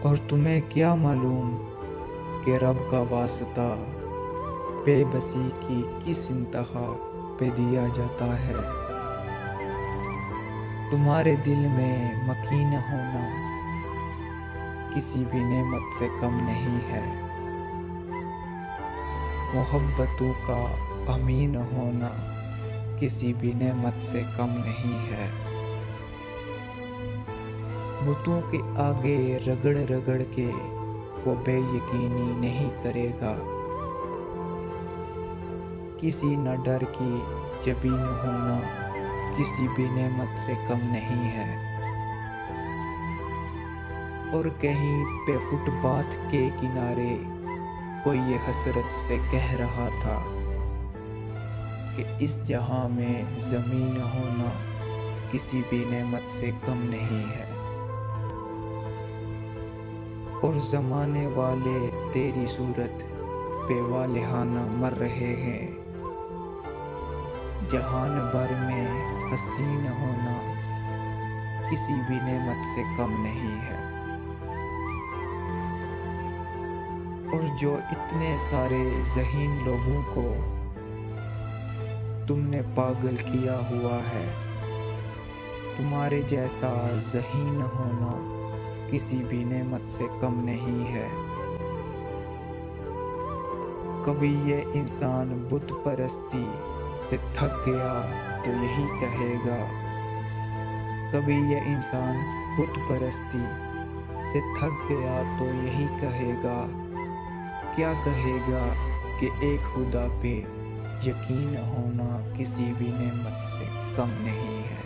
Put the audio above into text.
اور تمہیں کیا معلوم کہ رب کا واسطہ بے بسی کی کس انتہا پہ دیا جاتا ہے۔ تمہارے دل میں مکین ہونا کسی بھی نعمت سے کم نہیں ہے، محبتوں کا امین ہونا کسی بھی نعمت سے کم نہیں ہے۔ بتوں کے آگے رگڑ رگڑ کے وہ بے یقینی نہیں کرے گا، کسی نہ ڈر کی جبین ہونا کسی بھی نعمت سے کم نہیں ہے۔ اور کہیں پہ فٹ پاتھ کے کنارے کوئی یہ حسرت سے کہہ رہا تھا کہ اس جہاں میں زمین ہونا کسی بھی نعمت سے کم نہیں ہے۔ اور زمانے والے تیری صورت پہ والہانہ مر رہے ہیں، جہان بھر میں حسین ہونا کسی بھی نعمت سے کم نہیں ہے۔ اور جو اتنے سارے ذہین لوگوں کو تم نے پاگل کیا ہوا ہے، تمہارے جیسا ذہین ہونا کسی بھی نعمت سے کم نہیں ہے۔ کبھی یہ انسان بت پرستی سے تھک گیا تو یہی کہے گا، کبھی یہ انسان بت پرستی سے تھک گیا تو یہی کہے گا، کیا کہے گا کہ ایک خدا پہ یقین ہونا کسی بھی نعمت سے کم نہیں ہے۔